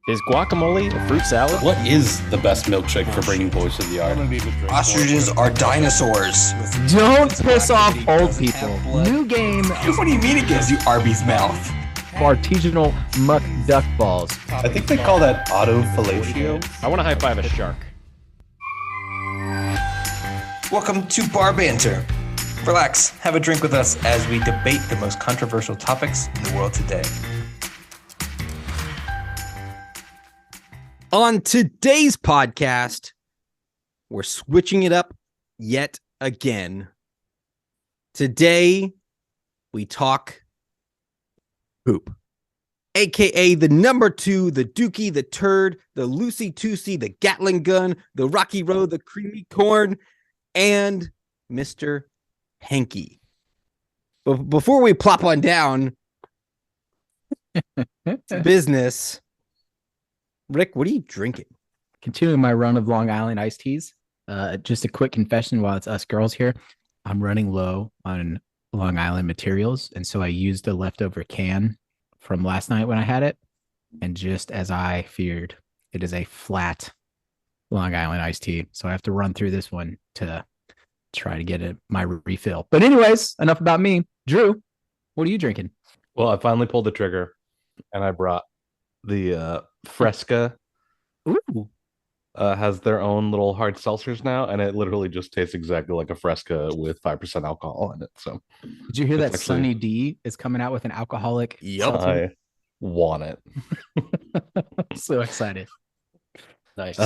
Is guacamole a fruit salad? What is the best milkshake for bringing boys to the yard? Ostriches are dinosaurs. Don't piss off old people. New game What do you mean it gives you Arby's mouth? for artisanal muck duck balls. I think they call that autofellatio. I want to high five a shark. Welcome to Bar Banter. Relax, have a drink with us as we debate the most controversial topics in the world today. On today's podcast, we're switching it up yet again. Today, we talk poop, aka the number two, the Dookie, the Turd, the Lucy Toosey, the Gatling Gun, the Rocky Road, the Creamy Corn, and Mr. Hanky. But before we plop on down to business, Rick, what are you drinking? Continuing my run of Long Island iced teas. Just a quick confession while it's us girls here. I'm running low on Long Island materials. And so I used a leftover can from last night when I had it. And just as I feared, it is a flat Long Island iced tea. So I have to run through this one to try to get my refill. But anyways, enough about me. Drew, what are you drinking? Well, I finally pulled the trigger and I brought the Fresca. Ooh. Has their own little hard seltzers now, and it literally just tastes exactly like a Fresca with 5% alcohol in it. So, Did you hear that It's actually- Sunny D is coming out with an alcoholic? I want it. I'm so excited. Nice.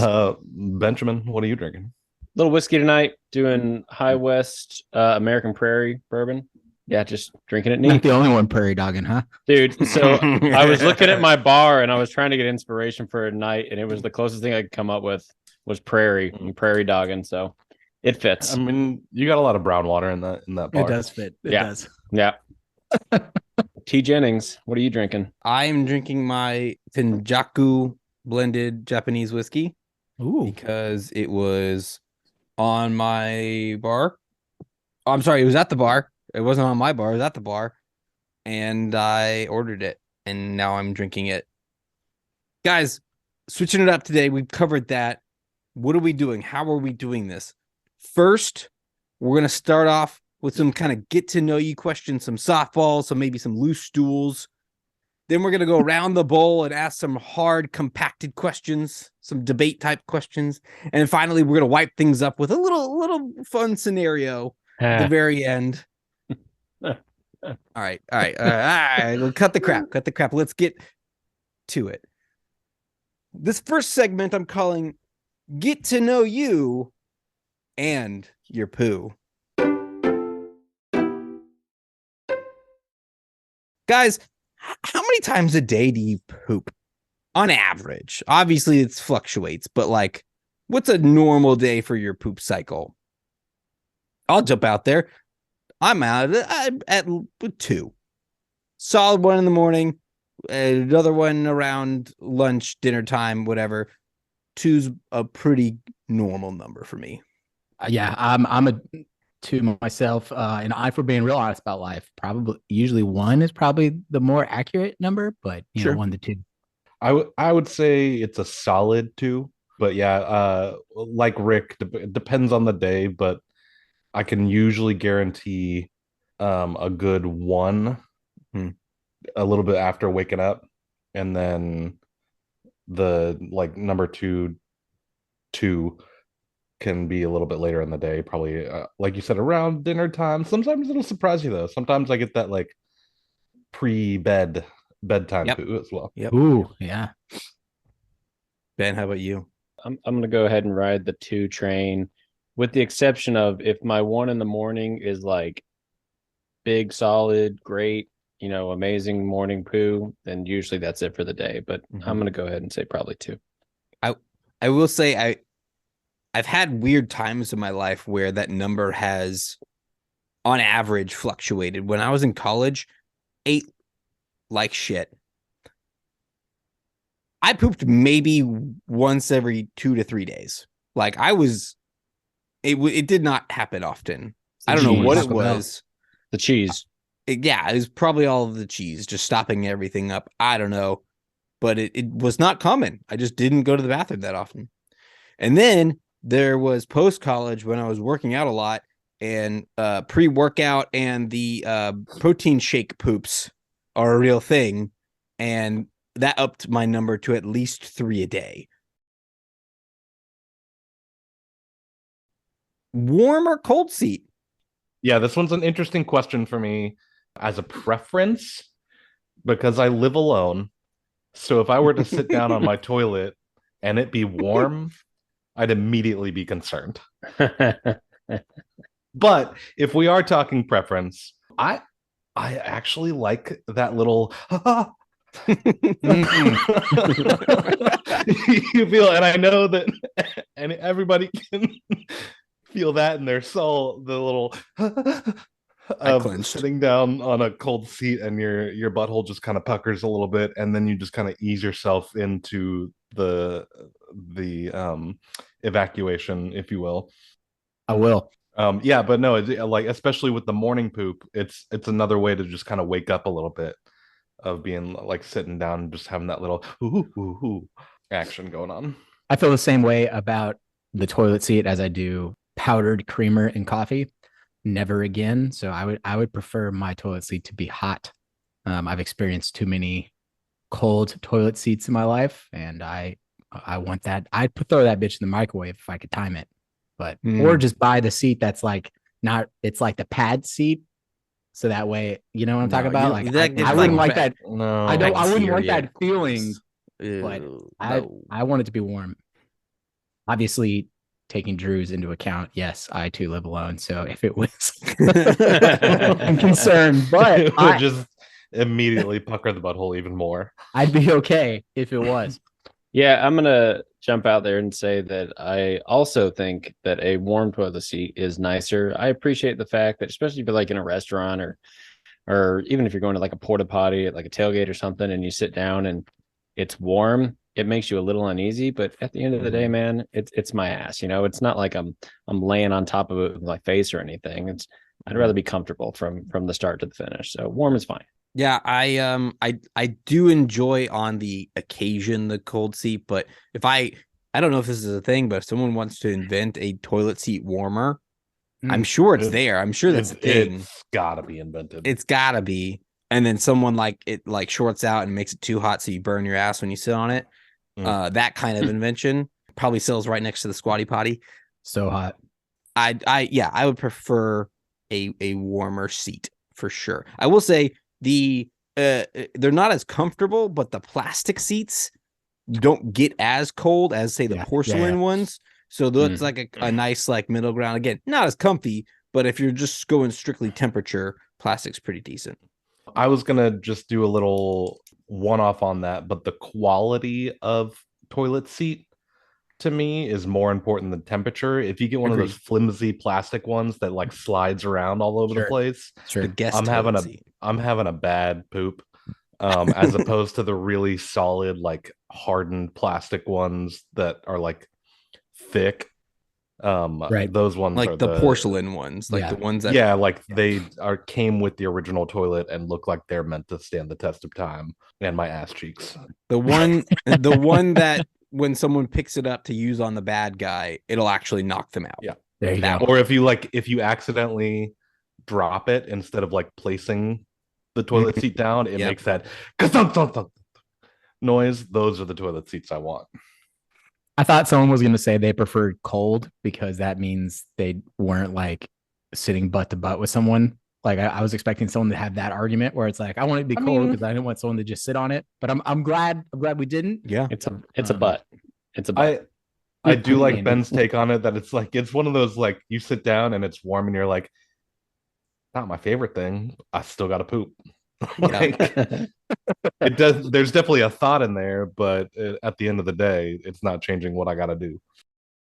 Benjamin, what are you drinking? Little whiskey tonight. Doing High West American Prairie bourbon. Yeah, just drinking it Not neat, the only one prairie dogging, huh? dude. So I was looking at my bar and I was trying to get inspiration for a night, and it was the closest thing I could come up with was prairie and prairie dogging. So it fits. I mean, you got a lot of brown water in that bar. It does fit. It Yeah. does. Yeah. T. Jennings, what are you drinking? I'm drinking my Tenjaku blended Japanese whiskey Ooh. because it was on my bar. Oh, I'm sorry, it was at the bar. It wasn't on my bar, it was at the bar. And I ordered it, and now I'm drinking it. Guys, switching it up today, we've covered that. What are we doing? How are we doing this? First, we're going to start off with some kind of get to know you questions, some softballs, some maybe some loose stools. Then we're going to go around the bowl and ask some hard, compacted questions, some debate type questions. And finally, we're going to wipe things up with a little fun scenario at the very end. All right. Well, cut the crap. Let's get to it. This first segment I'm calling Get to Know You and Your Poo. Guys, how many times a day do you poop on average? Obviously, it fluctuates, but like, what's a normal day for your poop cycle? I'll jump out there. I'm out at 2. Solid one in the morning, another one around lunch, dinner time, whatever. 2's a pretty normal number for me. Yeah, I'm a 2 myself. And I, for being real honest about life, probably usually 1 is probably the more accurate number, but you Sure. know, 1 to 2. I would say it's a solid 2, but yeah, like Rick, it depends on the day, but I can usually guarantee a good 1 a little bit after waking up, and then the like number 2 can be a little bit later in the day, probably like you said, around dinner time. Sometimes it'll surprise you though. Sometimes I get that like bedtime Yep. poo as well. Yep. Ooh, yeah. Ben, how about you? I'm going to go ahead and ride the 2 train, with the exception of if my 1 in the morning is like big, solid, great, amazing morning poo, then usually that's it for the day. But I'm going to go ahead and say probably 2. I will say I've had weird times in my life where that number has, on average, fluctuated. When I was in college, 8 like shit. I pooped maybe once every 2 to 3 days. Like it did not happen often. I don't know Cheese. what it Taco Bell. was. The cheese. It was probably all of the cheese, just stopping everything up. I don't know. but it was not common. I just didn't go to the bathroom that often. And then there was post-college when I was working out a lot, and pre-workout and the protein shake poops are a real thing. And that upped my number to at least 3 a day. Warm or cold seat? Yeah, this one's an interesting question for me as a preference because I live alone. So if I were to sit down on my toilet and it be warm, I'd immediately be concerned. But if we are talking preference, I actually like that little you feel, and I know that and everybody can feel that in their soul, the little of sitting down on a cold seat and your butthole just kind of puckers a little bit, and then you just kind of ease yourself into the evacuation, if you will. I will. Yeah, but no, like especially with the morning poop, it's another way to just kind of wake up a little bit of being like sitting down and just having that little action going on. I feel the same way about the toilet seat as I do powdered creamer and coffee. Never again. So I would prefer my toilet seat to be hot. I've experienced too many cold toilet seats in my life, and I want that. I'd throw that bitch in the microwave if I could time it. But or just buy the seat that's like not, it's like the pad seat. So that way, you know what I'm talking about? Like I wouldn't like that. No, I wouldn't want that feeling. But I want it to be warm. Obviously, taking Drew's into account, yes, I too live alone. So if it was, I'm concerned, but I would just immediately pucker the butthole even more. I'd be okay if it was. Yeah, I'm gonna jump out there and say that I also think that a warm toilet seat is nicer. I appreciate the fact that, especially if you're like in a restaurant or even if you're going to like a porta potty at like a tailgate or something, and you sit down and it's warm, it makes you a little uneasy. But at the end of the day, man, it's my ass. You know, it's not like I'm laying on top of it with my face or anything. I'd rather be comfortable from the start to the finish. So warm is fine. Yeah, I do enjoy on the occasion the cold seat, but if I don't know if this is a thing, but if someone wants to invent a toilet seat warmer, I'm sure it's there. I'm sure that's a thing. It's gotta be invented. It's gotta be. And then someone like shorts out and makes it too hot so you burn your ass when you sit on it. That kind of invention probably sells right next to the squatty potty. So hot. I would prefer a warmer seat for sure. I will say they're not as comfortable, but the plastic seats don't get as cold as say the porcelain ones. So that's like a nice like middle ground. Again, not as comfy, but if you're just going strictly temperature, plastic's pretty decent. I was gonna just do a little one-off on that, but the quality of toilet seat to me is more important than temperature. If you get one of those flimsy plastic ones that like slides around all over the place, I'm having a bad poop. As opposed to the really solid, like hardened plastic ones that are like thick. Those ones like are the porcelain ones, like the ones that they came with the original toilet and look like they're meant to stand the test of time. And my ass cheeks. The one that when someone picks it up to use on the bad guy, it'll actually knock them out. Yeah, there you go. Or if you accidentally drop it instead of like placing the toilet seat down, it makes that noise. Those are the toilet seats I want. I thought someone was going to say they preferred cold because that means they weren't like sitting butt to butt with someone. Like I was expecting someone to have that argument where it's like, I want it to be cold because I didn't want someone to just sit on it. But I'm glad we didn't. Yeah, it's a butt. It's a butt. I do like Ben's take on it that it's like it's one of those like you sit down and it's warm and you're like, not my favorite thing. I still got to poop. It does. There's definitely a thought in there, but at the end of the day, it's not changing what I got to do.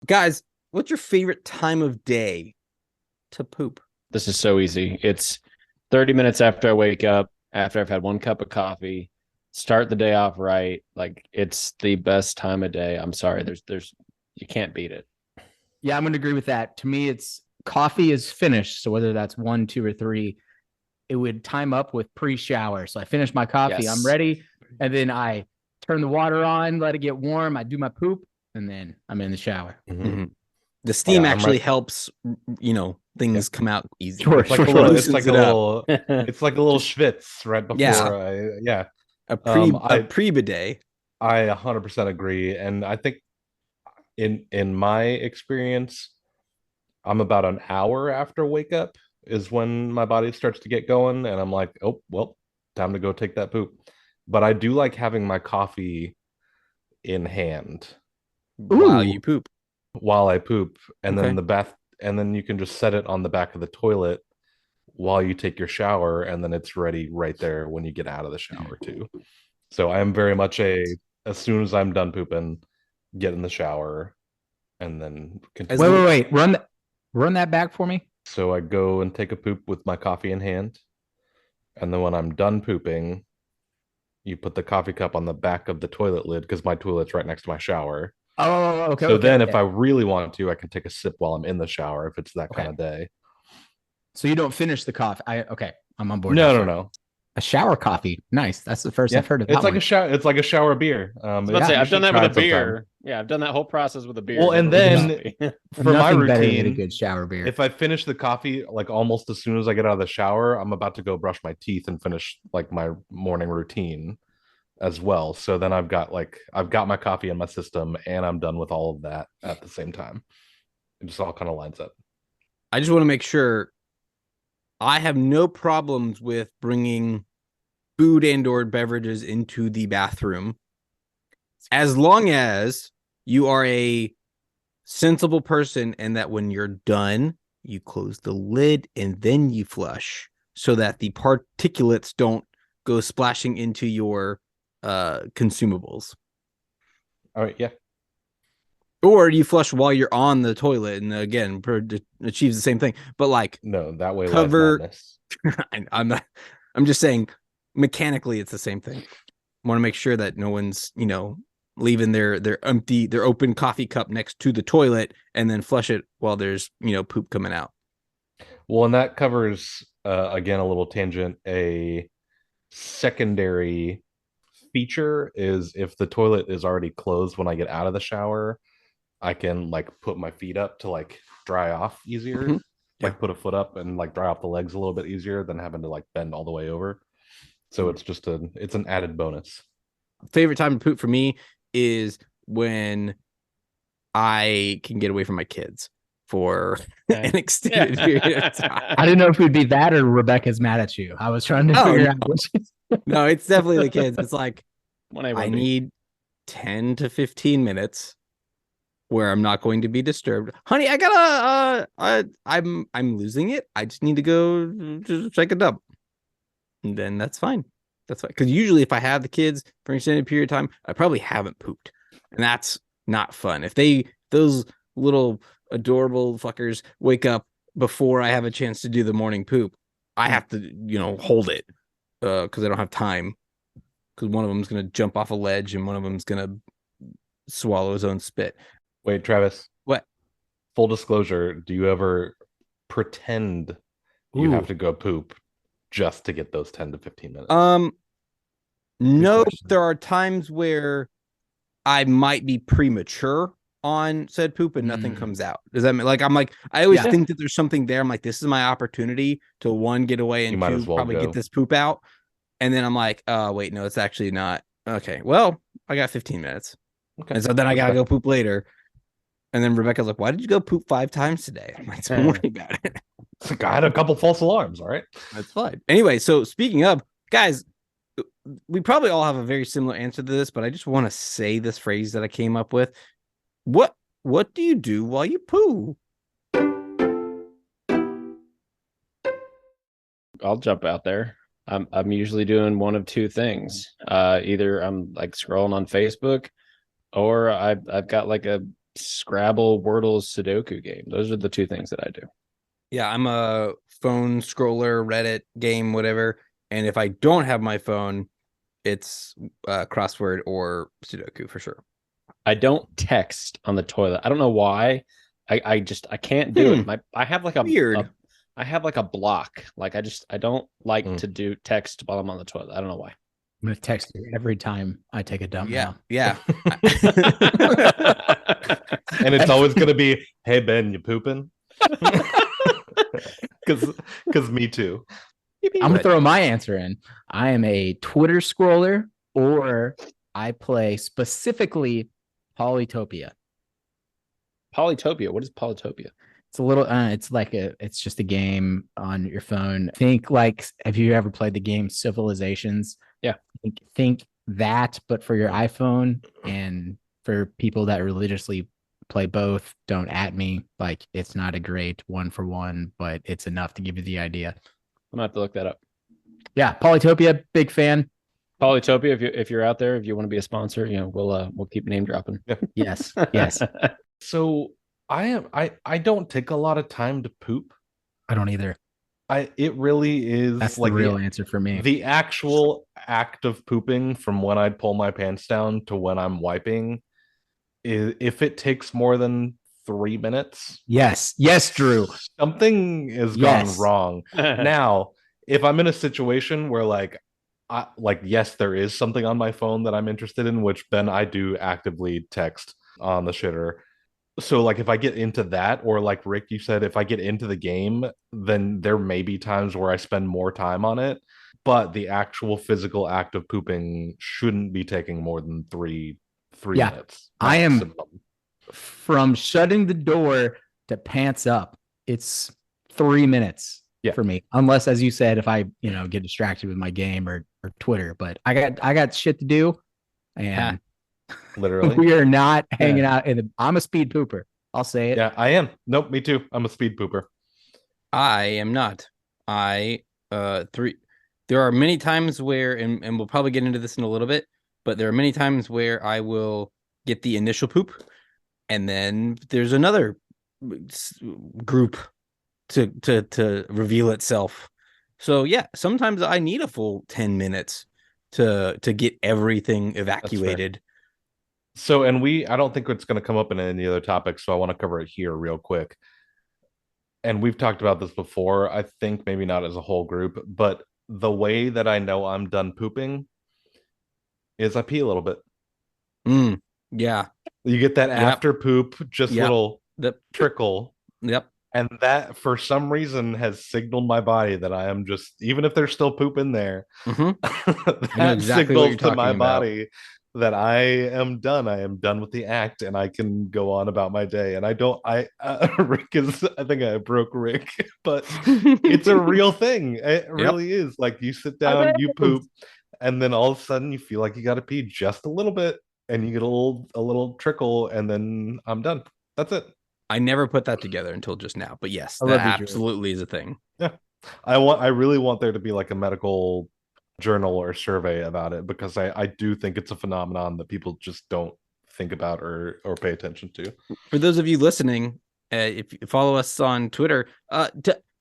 Guys, what's your favorite time of day to poop? This is so easy. It's 30 minutes after I wake up, after I've had 1 cup of coffee, start the day off right. Like it's the best time of day. I'm sorry. There's you can't beat it. Yeah, I'm going to agree with that. To me, it's coffee is finished. So whether that's 1, 2, or 3, it would time up with pre-shower. So I finish my coffee, I'm ready, and then I turn the water on, let it get warm. I do my poop, and then I'm in the shower. Mhm. Mhm. The steam I'm actually right- helps, things come out easy. Sure, It's like a sure, little. sure. It's like a Loosens it up. little. It's like a little schwitz right before. Yeah. Yeah. A I- pre-bidet. I 100% agree, and I think in my experience, I'm about an hour after wake up is when my body starts to get going, and I'm like, oh well, time to go take that poop. But I do like having my coffee in hand While Ooh. you poop. while I poop, and Okay. then you can just set it on the back of the toilet while you take your shower, and then it's ready right there when you get out of the shower too. So I am very much as soon as I'm done pooping, get in the shower, and then continue. Wait. Run that back for me. So I go and take a poop with my coffee in hand, and then when I'm done pooping, you put the coffee cup on the back of the toilet lid because my toilet's right next to my shower. Oh, okay. So okay, then okay. if I really want to, I can take a sip while I'm in the shower if it's that Okay. kind of day. So you don't finish the coffee. Okay. I'm on board. No, now, no, sorry. no. A shower coffee. Nice. That's the first Yeah, I've heard of it's that like one. a shower. It's like a shower beer. Let's you say I've should done that try with a it sometime. beer. Yeah, I've done that whole process with a beer. Well, and never with then coffee. for my Nothing better than a routine, good shower beer. if I finish the coffee like almost as soon as I get out of the shower, I'm about to go brush my teeth and finish like my morning routine as well. So then I've got my coffee in my system and I'm done with all of that at the same time. It just all kind of lines up. I just want to make sure I have no problems with bringing food and or beverages into the bathroom as long as you are a sensible person and that when you're done, you close the lid and then you flush so that the particulates don't go splashing into your consumables. All right, yeah. Or you flush while you're on the toilet and again achieves the same thing. But like No, that way Cover- lies I'm just saying mechanically it's the same thing. Want to make sure that no one's, leaving their open coffee cup next to the toilet and then flush it while there's, poop coming out. Well, and that covers again a little tangent. A secondary feature is if the toilet is already closed when I get out of the shower, I can like put my feet up to like dry off easier. Mhm. Yeah. Like put a foot up and like dry off the legs a little bit easier than having to like bend all the way over. So it's an added bonus. Favorite time to poop for me is when I can get away from my kids for an extended period of time. I didn't know if it would be that or Rebecca's mad at you. I was trying to Oh, figure no. out which. No, it's definitely the kids. It's like One A, I one B. need 10 to 15 minutes where I'm not going to be disturbed. Honey, I gotta I'm losing it. I just need to go just take a dump. And then that's fine. That's fine. Because usually if I have the kids for an extended period of time, I probably haven't pooped. And that's not fun. If those little adorable fuckers wake up before I have a chance to do the morning poop, I have to, hold it. Because I don't have time. Because one of them's gonna jump off a ledge and one of them's gonna swallow his own spit. Wait, Travis. What? Full disclosure, do you ever pretend you have to go poop just to get those 10 to 15 minutes? No, question. there are times where I might be premature on said poop and nothing comes out. Does that mean I always Yeah. think that there's something there. I'm like, this is my opportunity to one, get away, You and might two, as well probably go. get this poop out. And then I'm like, wait, no, it's actually not. Okay, well, I got 15 minutes. Okay. And so then I gotta Respect. go poop later. And then Rebecca's like, why did you go poop 5 times today? I'm like, don't worry about it. It's like I had a couple false alarms. All right. That's fine. Anyway, so speaking of, guys, we probably all have a very similar answer to this, but I just want to say this phrase that I came up with. What do you do while you poo? I'll jump out there. I'm usually doing one of two things. Either I'm like scrolling on Facebook, or I've got like a Scrabble, Wordle, Sudoku game. Those are the two things that I do. Yeah, I'm a phone scroller, Reddit game, whatever. And if I don't have my phone, it's crossword or Sudoku for sure. I don't text on the toilet. I don't know why. I can't do it. I have like Weird. I have like a block. Like I don't like Hmm. to do text while I'm on the toilet. I don't know why. I'm gonna text you every time I take a dump Yeah, now. yeah. And it's always gonna be, hey Ben, you pooping? Because me too. I'm gonna throw my answer in. I am a Twitter scroller, or I play specifically Polytopia. Polytopia. What is Polytopia? It's a little. It's just a game on your phone. Think like, have you ever played the game Civilizations? Yeah. Think that, but for your iPhone, and for people that religiously play both, don't at me. Like, it's not a great one for one, but it's enough to give you the idea. I'm gonna have to look that up. Yeah, Polytopia, big fan. Polytopia. If you're out there, if you want to be a sponsor, we'll keep name dropping. Yes, yes. So I don't take a lot of time to poop. I don't either. It really is That's like the real answer for me. the actual act of pooping from when I'd pull my pants down to when I'm wiping is, if it takes more than 3 minutes, Yes, Drew. something has Yes. gone wrong. Now, if I'm in a situation where yes, there is something on my phone that I'm interested in, which Ben, I do actively text on the shitter. So like if I get into that, or like Rick, you said, if I get into the game, then there may be times where I spend more time on it. But the actual physical act of pooping shouldn't be taking more than three Yeah. minutes. I am- maximum. From shutting the door to pants up, it's 3 minutes Yeah. for me. Unless, as you said, if I get distracted with my game or Twitter. But I got shit to do, and Literally. we are not hanging out. I'm a speed pooper. I'll say it. Yeah, I am. Nope, me too. I'm a speed pooper. I am not. There are many times where, and we'll probably get into this in a little bit, but there are many times where I will get the initial poop, and then there's another group to reveal itself. So yeah, sometimes I need a full 10 minutes to get everything evacuated. So, and I don't think it's going to come up in any other topics, so I want to cover it here real quick. And we've talked about this before, I think maybe not as a whole group, but the way that I know I'm done pooping is I pee a little bit. Yeah. You get that Yep. after poop, just Yep. little Yep. trickle. Yep. And that, for some reason, has signaled my body that I am just, even if there's still poop in there, Mhm. that exactly what signals you're to my talking about. body that I am done. I am done with the act, and I can go on about my day. And I don't. Rick is. I think I broke Rick, but it's a real thing. It really is. Like, you sit down, you poop, and then all of a sudden you feel like you got to pee just a little bit, and you get a little trickle, and then I'm done. That's it. I never put that together until just now, but yes, I that love you, Drew. absolutely is a thing. I really want there to be like a medical journal or survey about it, because I do think it's a phenomenon that people just don't think about or pay attention to. For those of you listening, if you follow us on Twitter,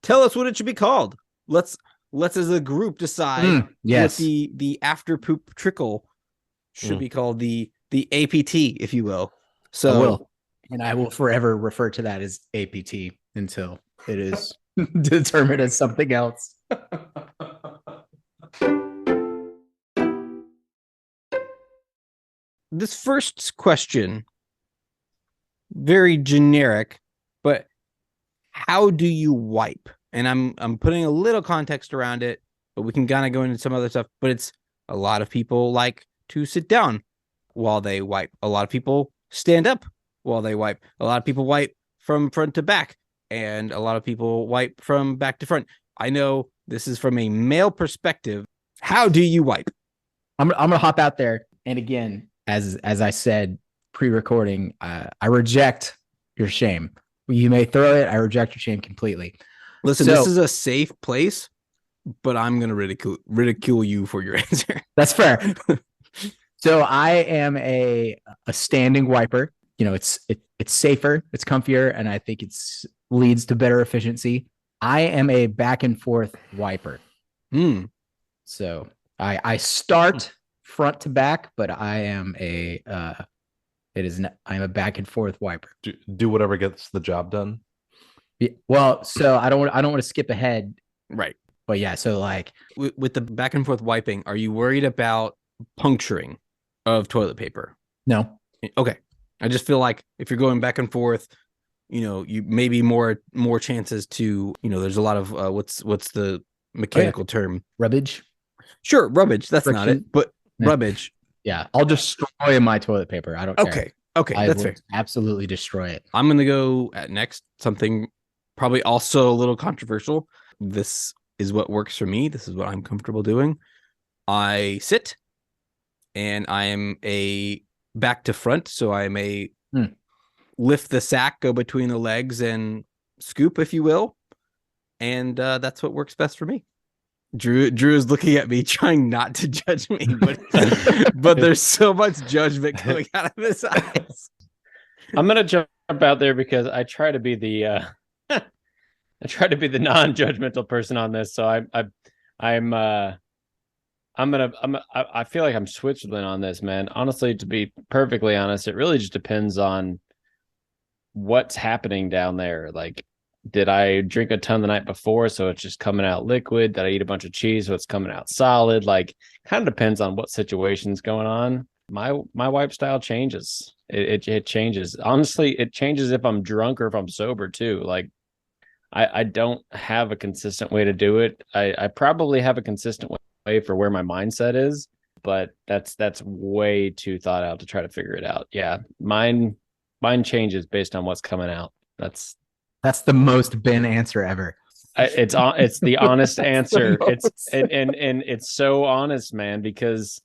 tell us what it should be called. Let's as a group decide Yes. what the after poop trickle should be called, the APT, if you will. So I will. And I will forever refer to that as APT until it is determined as something else. this first question, very generic, but how do you wipe? And I'm putting a little context around it, but we can kind of go into some other stuff. But it's a lot of people like to sit down while they wipe. A lot of people stand up while they wipe. A lot of people wipe from front to back, and a lot of people wipe from back to front. I know this is from a male perspective. How do you wipe? I'm gonna hop out there, and again, as I said pre-recording, I reject your shame. You may throw it. I reject your shame completely. Listen, So- this is a safe place, but I'm gonna ridicule you for your answer. That's fair. So I am a standing wiper. You know, it's safer, it's comfier, and I think it's leads to better efficiency. I am a back and forth wiper. So I start front to back, but I am I'm a back and forth wiper. Do whatever gets the job done. Yeah, well, so I don't want to skip ahead, Right. but yeah, so like With the back and forth wiping, are you worried about puncturing of toilet paper. No. Okay. I just feel like if you're going back and forth, you maybe more chances to, there's a lot of what's the mechanical term? Rubbage. Sure, rubbage. That's not Friction. it, but Yeah. rubbage. Yeah. I'll destroy my toilet paper. I don't care. Okay, I that's will fair. absolutely destroy it. I'm gonna go at next something probably also a little controversial. This is what works for me. This is what I'm comfortable doing. I sit, and I am a back to front, so I'm a lift the sack, go between the legs, and scoop, if you will, and that's what works best for me. Drew is looking at me, trying not to judge me, but there's so much judgment coming out of his eyes. I'm gonna jump out there because I try to be the non-judgmental person on this. So I feel like I'm Switzerland on this, man. Honestly, to be perfectly honest, it really just depends on what's happening down there. Like, did I drink a ton the night before, so it's just coming out liquid? Did I eat a bunch of cheese, so it's coming out solid? Like, kind of depends on what situation's going on. My wipe style changes. It changes. Honestly, it changes if I'm drunk or if I'm sober too. Like, I don't have a consistent way to do it. I probably have a consistent way for where my mindset is, but that's way too thought out to try to figure it out. Yeah, mine changes based on what's coming out. That's the most Ben answer ever. It's the honest answer. And it's so honest, man, because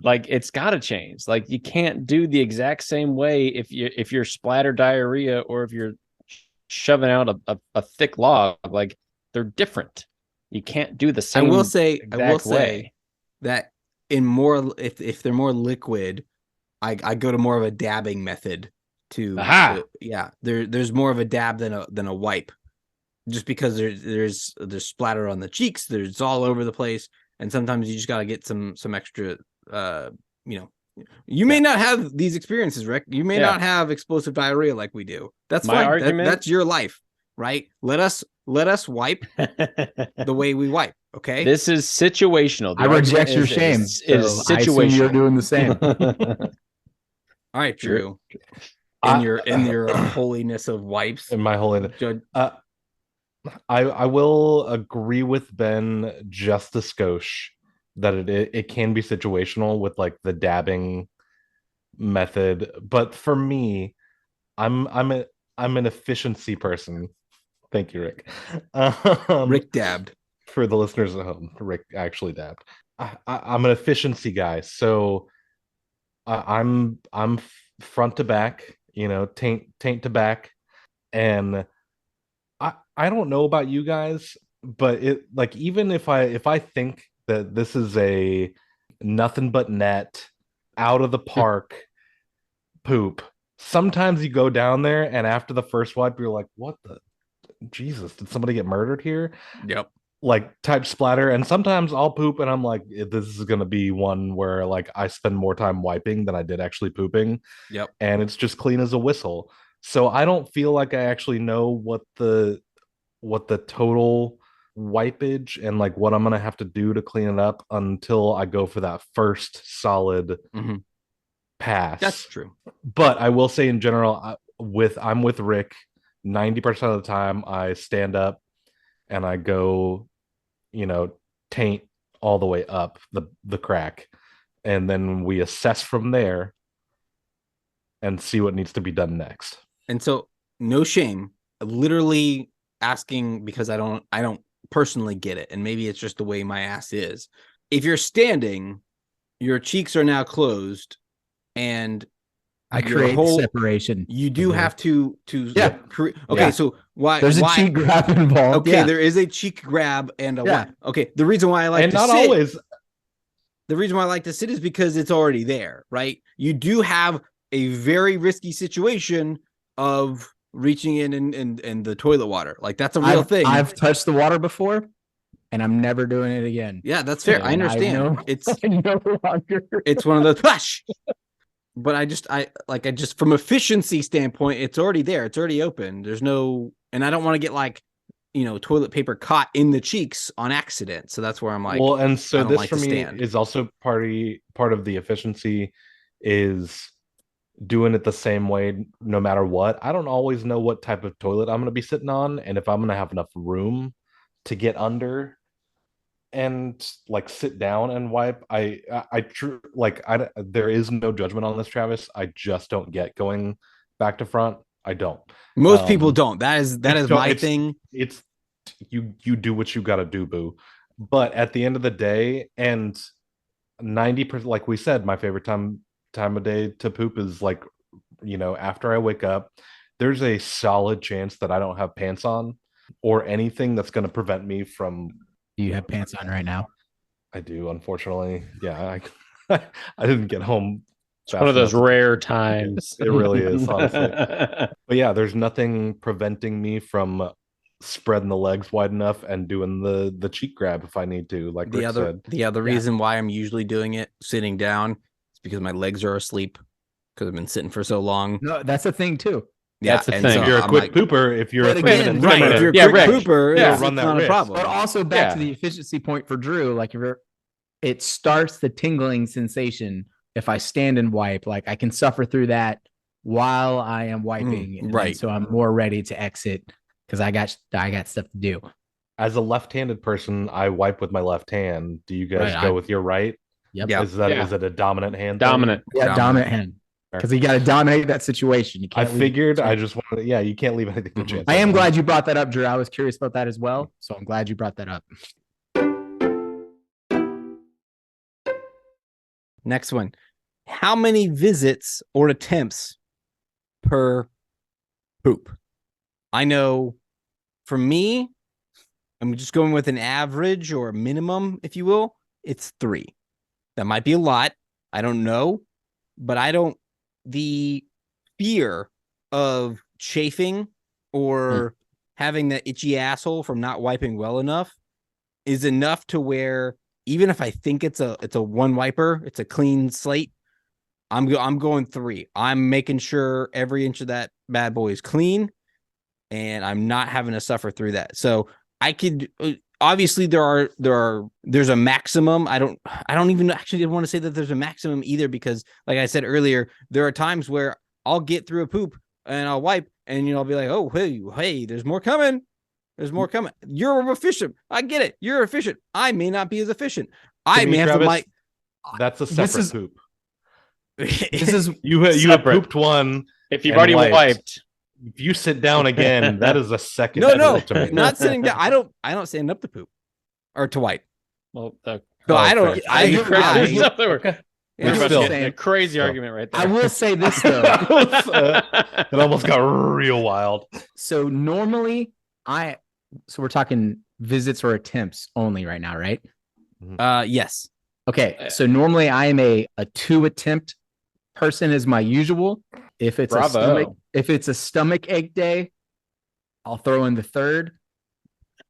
like it's got to change. Like you can't do the exact same way if you're splatter diarrhea or if you're shoving out a thick log. Like they're different. You can't do the same. I will say way. that in more if they're more liquid, I go to more of a dabbing method. There's more of a dab than a wipe, just because there's splatter on the cheeks, there's all over the place, and sometimes you just got to get some extra. You may not have these experiences, Rick. You may not have explosive diarrhea like we do. That's my fine. argument. That's your life, right? Let us wipe the way we wipe. Okay. This is situational. I reject your shame. It is situational. You're doing the same. All right, Drew. In your holiness of wipes, in my holiness, I will agree with Ben just a skosh that it can be situational with like the dabbing method, but for me, I'm an efficiency person. Thank you, Rick. Rick dabbed. For the listeners at home, Rick actually dabbed. I'm an efficiency guy, so I'm front to back. Taint to back, and I don't know about you guys, but it like even if I think that this is a nothing but net out of the park poop, sometimes you go down there and after the first wipe you're like, what the Jesus, did somebody get murdered here? Yep. Like type splatter, and sometimes I'll poop and I'm like, this is gonna be one where like I spend more time wiping than I did actually pooping. Yep. And it's just clean as a whistle. So I don't feel like I actually know what the total wipeage and like what I'm gonna have to do to clean it up until I go for that first solid pass. That's true. But I will say in general, I'm with Rick. 90% of the time I stand up and I go, taint all the way up the crack, and then we assess from there and see what needs to be done next. And so, no shame, literally asking, because I don't personally get it, and maybe it's just the way my ass is. If you're standing, your cheeks are now closed, and I create separation. You do have to yeah. Okay, so why there's a cheek grab involved? Okay, there is a cheek grab and a wipe. Okay, the reason why I like to sit, always. The reason why I like to sit is because it's already there, right? You do have a very risky situation of reaching in the toilet water. Like that's a real thing. I've touched the water before, and I'm never doing it again. Yeah, that's fair. I understand. It's no longer. It's one of those flash. But I just from efficiency standpoint, it's already there. It's already open. There's no, and I don't want to get like, toilet paper caught in the cheeks on accident. So that's where I'm like, well, and I so don't this like for to me stand. is also part of the efficiency is doing it the same way no matter what. I don't always know what type of toilet I'm going to be sitting on and if I'm going to have enough room to get under and like sit down and wipe. There is no judgment on this, Travis. I just don't get going back to front. I don't. Most people don't. That is my it's, thing. It's you do what you got to do, boo. But at the end of the day, and 90%, like we said, my favorite time of day to poop is like, after I wake up. There's a solid chance that I don't have pants on or anything that's going to prevent me from. Do you have pants on right now? I do, unfortunately. Yeah, I didn't get home. It's one of those rare times. It really is, honestly. But yeah, there's nothing preventing me from spreading the legs wide enough and doing the cheek grab if I need to. Like Rick said. The other reason why I'm usually doing it sitting down is because my legs are asleep because I've been sitting for so long. No, that's a thing too. Yeah, that's the and thing. so If you're a I'm quick pooper, if you're But a again, right, if you're a quick pooper, Yeah, it's run that not a risk. problem. But also back to the efficiency point for Drew, like it starts the tingling sensation if I stand and wipe. Like I can suffer through that while I am wiping, and right. so I'm more ready to exit because I got stuff to do. As a left-handed person, I wipe with my left hand. Do you guys go with your right? Yep. Yeah. Is it a dominant hand? Dominant. Yeah, dominant hand. Because you got to dominate that situation. You can't. I figured. I just wanted. Yeah, you can't leave anything to chance. I am glad you brought that up, Drew. I was curious about that as well, so I'm glad you brought that up. Next one. How many visits or attempts per poop? I know for me, I'm just going with an average or a minimum, if you will. It's 3. That might be a lot. I don't know, but the fear of chafing or having that itchy asshole from not wiping well enough is enough to where even if I think it's a one wiper, it's a clean slate, I'm going 3. I'm making sure every inch of that bad boy is clean and I'm not having to suffer through that. So I could obviously there's a maximum. I don't even actually want to say that there's a maximum either, because like I said earlier, there are times where I'll get through a poop and I'll wipe and I'll be like, oh hey, there's more coming. There's more coming. You're efficient. I get it. You're efficient. I may not be as efficient. I may have to That's a separate poop. This is you have pooped one. If you've already wiped. If you sit down again, that is a second. No, to me. not sitting down. I don't stand up to poop or to wipe. Well, I don't. A crazy argument right there. I will say this though. It almost got real wild. So normally so we're talking visits or attempts only right now, right? Yes. Okay. So normally I am a 2 attempt person is my usual. If it's a stomach ache day, I'll throw in the 3rd,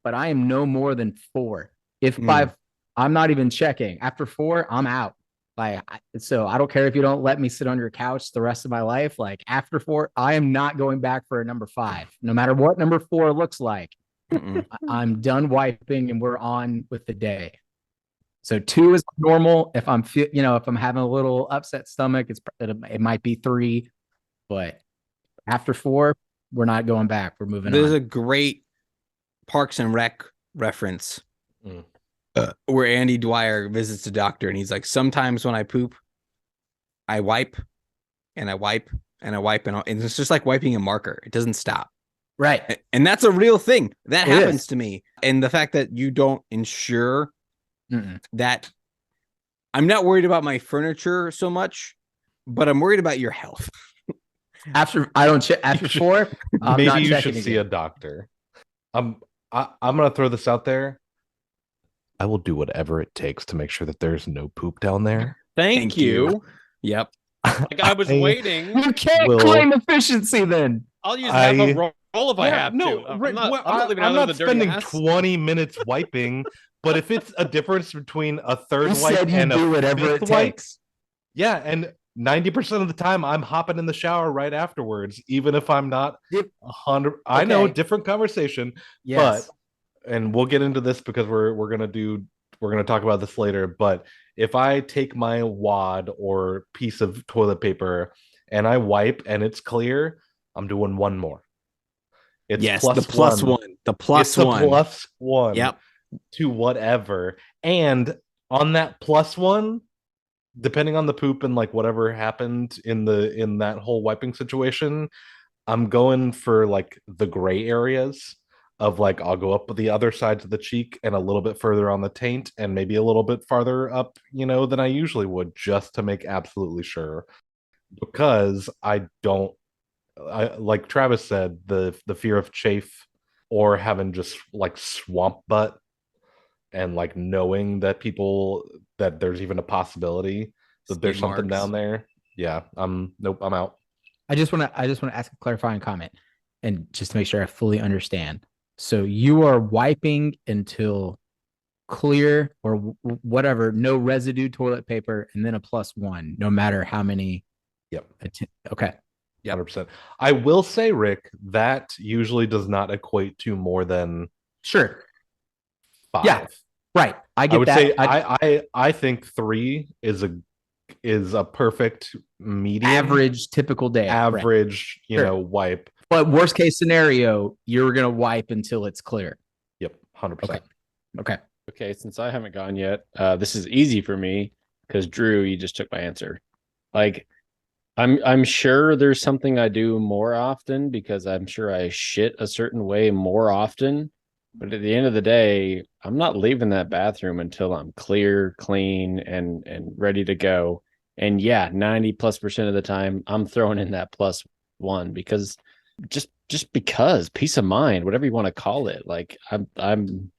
but I am no more than 4. If 5, I'm not even checking. After 4, I'm out. So I don't care if you don't let me sit on your couch the rest of my life. Like after 4, I am not going back for a number 5, no matter what number 4 looks like. I'm done wiping and we're on with the day. So 2 is normal. If I'm if I'm having a little upset stomach, it might be 3, but after 4, we're not going back. We're moving on. There's a great Parks and Rec reference where Andy Dwyer visits the doctor and he's like, sometimes when I poop, I wipe and I wipe and I wipe and it's just like wiping a marker. It doesn't stop. Right. And that's a real thing that happens to me. And the fact that you don't ensure that I'm not worried about my furniture so much, but I'm worried about your health. After 4, maybe you should see a doctor. I'm gonna throw this out there. I will do whatever it takes to make sure that there's no poop down there. Thank you. Yep. Like I was waiting. You can't claim efficiency then. I'll use half a roll if I have to. I'm not spending 20 minutes wiping, but if it's a difference between a 3rd wipe and a do whatever it takes. Yeah, and 90% of the time I'm hopping in the shower right afterwards, even if I'm not Yep. 100. I know, Okay. different conversation, Yes. and we'll get into this because we're gonna talk about this later. But if I take my wad or piece of toilet paper and I wipe and it's clear, I'm doing one more. It's Yes, plus the plus one. one. The plus It's a one. plus one Yep. to whatever. And on that plus one, depending on the poop and like whatever happened in that whole wiping situation, I'm going for like the gray areas of like I'll go up the other sides of the cheek and a little bit further on the taint and maybe a little bit farther up, than I usually would, just to make absolutely sure. Because like Travis said, the fear of chafe or having just like swamp butt and like knowing that there's even a possibility that there's Skid something marks. down there. Yeah, nope, I'm out. I just want to ask a clarifying comment, and just to make sure I fully understand. So you are wiping until clear or whatever, no residue toilet paper, and then a plus one, no matter how many. Yep. Okay. Yep. 100%. I will say, Rick, that usually does not equate to more than Sure. 5. Yeah. Right. I get I would that. say I think 3 is a perfect median average typical day. Right. average, Sure. wipe. But worst case scenario, you're gonna wipe until it's clear. Yep, 100%. Okay. Okay, since I haven't gone yet, this is easy for me because Drew, you just took my answer. Like, I'm sure there's something I do more often because I'm sure I shit a certain way more often. But at the end of the day, I'm not leaving that bathroom until I'm clear, clean, and ready to go. And yeah, 90+% of the time, I'm throwing in that plus one because just because peace of mind, whatever you want to call it. Like I'm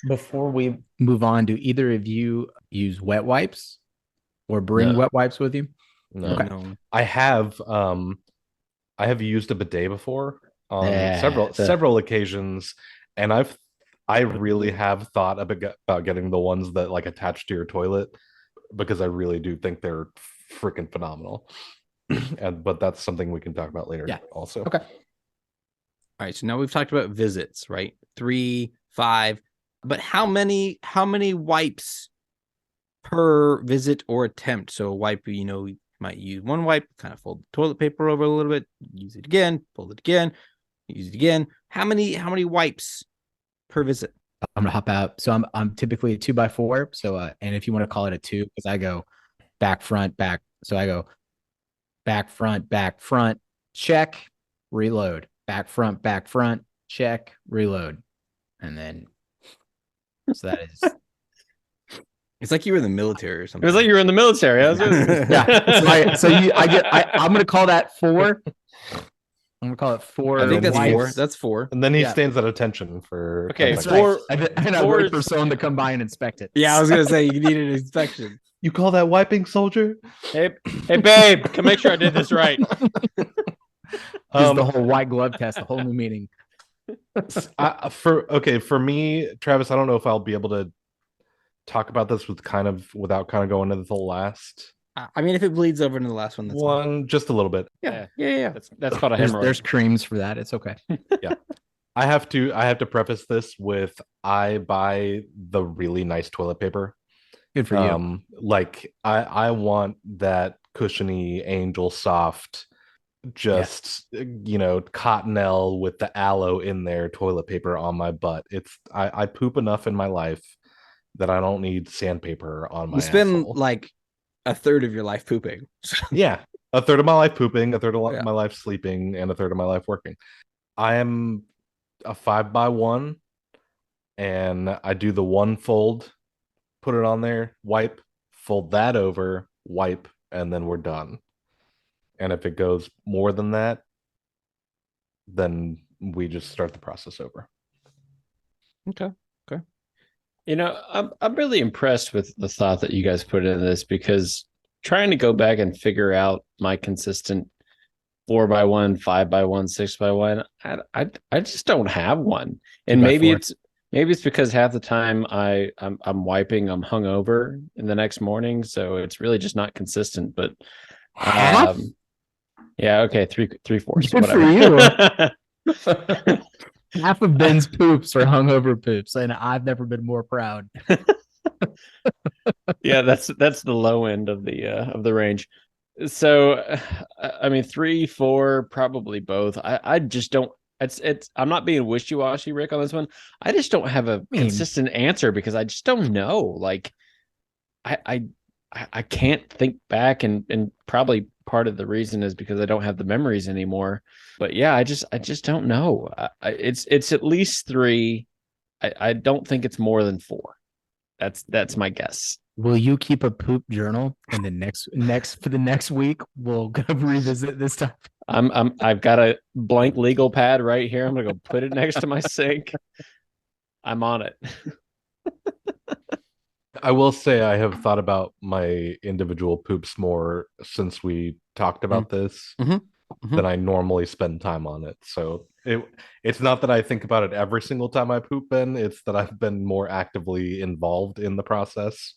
Before we move on, do either of you use wet wipes or bring No. wet wipes with you? No. Okay. No. I have used a bidet before on Yeah, several occasions, and I really have thought about getting the ones that like attach to your toilet because I really do think they're freaking phenomenal. But that's something we can talk about later. Yeah. Also. Okay. All right, so now we've talked about visits, right? 3, 5, but how many wipes per visit or attempt? So a wipe, you might use one wipe, kind of fold the toilet paper over a little bit, use it again, fold it again, use it again. How many wipes per visit? I'm gonna hop out. So I'm typically a 2x4. So and if you want to call it a 2, because I go back, front, back. So I go back, front, check, reload. Back, front, check, reload. And then so that is It's like you were in the military or It something. was like you were in the military. I'm gonna call that 4. I'm gonna call it 4. I think that's wipes. 4. That's 4. And then he Yeah. stands at attention for Okay, That's four- right. And I four wait is- for someone to come by and inspect it. Yeah, I was gonna say you need an inspection. You call that wiping, soldier? hey babe, can make sure I did this right. This is the whole white glove test, the whole new meaning. For me, Travis, I don't know if I'll be able to talk about this without going into the last I mean, if it bleeds over into the last one, that's fine. one, just a little bit. Yeah. That's called a There's hemorrhoid. creams for that. It's okay. I have to preface this with I buy the really nice toilet paper. Good for you. Like I want that cushiony angel soft, just cottonelle with the aloe in there toilet paper on my butt. I poop enough in my life that I don't need sandpaper on my You spend asshole. like a third of your life pooping. Yeah, a third of my life pooping, a third of Yeah. my life sleeping, and a third of my life working. I am a 5x1, and I do the one fold, put it on there, wipe, fold that over, wipe, and then we're done. And if it goes more than that, then we just start the process over. Okay. I'm really impressed with the thought that you guys put into this because trying to go back and figure out my consistent 4x1, 5x1, 6x1, I just don't have one. And 2x4. maybe it's because half the time I'm wiping, I'm hungover in the next morning, so it's really just not consistent. But Half? Yeah, okay, three-fourths, Good for whatever. Half of Ben's poops are hungover poops, and I've never been more proud. Yeah, that's the low end of the range. So I mean 3, 4, probably both. I just don't it's I'm not being wishy-washy, Rick, on this one. I just don't have a mean- consistent answer because I just don't know. Like I can't think back, and probably part of the reason is because I don't have the memories anymore. But yeah, I just don't know. It's at least 3. I don't think it's more than 4. That's my guess. Will you keep a poop journal? And the next for the next week, we'll go revisit this time. I've got a blank legal pad right here. I'm gonna go put it next to my sink. I'm on it. I will say I have thought about my individual poops more since we talked about this than I normally spend time on it. So it's not that I think about it every single time I poop, Ben. It's that I've been more actively involved in the process.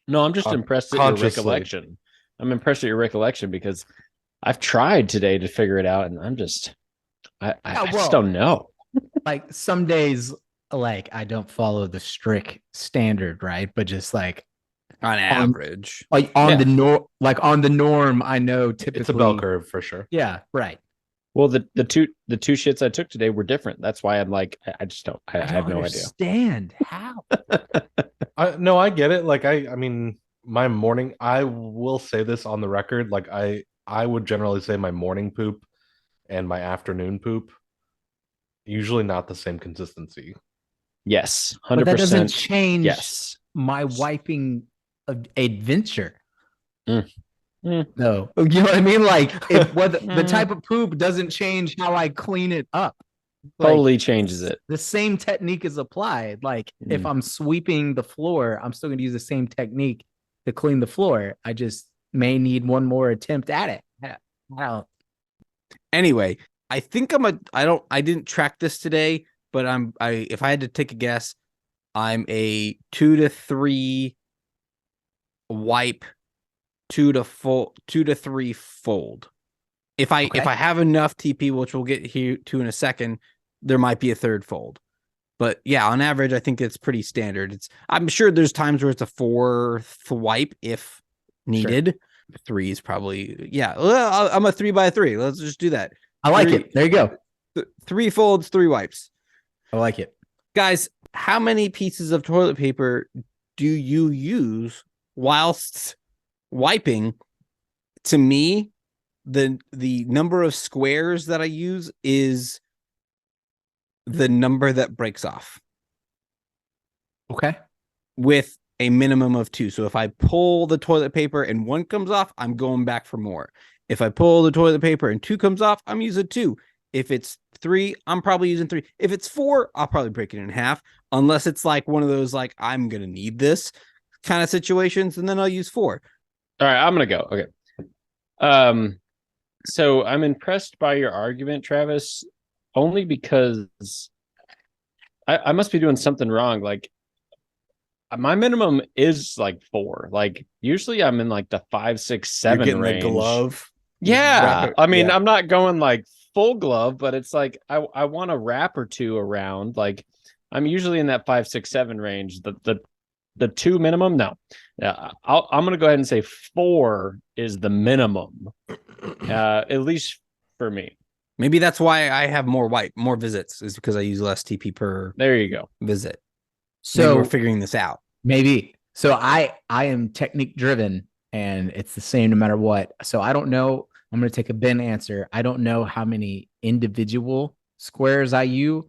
No, I'm just impressed at your consciously. recollection. I'm impressed at your recollection because I've tried today to figure it out, and I'm just I just well, don't know. Like some days, like I don't follow the strict standard, right? But just like On average. like on Yeah. the norm, I know typically It's a bell curve for sure. Yeah, right. Well, the two shits I took today were different. That's why I'm like, I just don't. I have no idea. Understand how? No, I get it. Like I mean, my morning. I will say this on the record. Like I would generally say my morning poop and my afternoon poop usually not the same consistency. Yes, But 100%. that doesn't change Yes. my wiping adventure. Mm. No, you know what I mean? Like if whether the type of poop doesn't change how I clean it up. Like, Totally changes it. the same technique is applied. Like if Mm. I'm sweeping the floor, I'm still going to use the same technique to clean the floor. I just may need one more attempt at it. I don't. Anyway, I think I didn't track this today, but if I had to take a guess, I'm a 2 to 3 wipe, 2 to 3 fold. If I have enough TP, which we'll get here to in a second, there might be a third fold. But yeah, on average, I think it's pretty standard. I'm sure there's times where it's a 4th wipe if needed. 3 is probably Well, I'm a 3x3. Let's just do that. I like 3 it. There you go. 3 folds, 3 wipes. I like it. Guys, how many pieces of toilet paper do you use whilst wiping? To me, the number of squares that I use is the number that breaks off Okay. with a minimum of 2. So if I pull the toilet paper and 1 comes off, I'm going back for more. If I pull the toilet paper and 2 comes off, I'm using 2. If it's 3, I'm probably using 3. If it's 4, I'll probably break it in half, unless it's like one of those like I'm gonna need this kind of situations, and then I'll use 4. All right, I'm gonna go. Okay. So I'm impressed by your argument, Travis, only because I must be doing something wrong. Like my minimum is like 4. Like usually I'm in like the 5, 6, 7 range. Yeah. Wrap it- I mean, yeah. I'm not going like full glove, but it's like I want a wrap or 2 around. Like I'm usually in that 5, 6, 7 range. The 2 minimum, no. Yeah, I'm gonna go ahead and say 4 is the minimum. At least for me. Maybe that's why I have more visits, is because I use less TP per There you go. visit. Maybe So we're figuring this out. maybe. So I am technique driven and it's the same no matter what. So I don't know. I'm going to take a Ben answer. I don't know how many individual squares I use,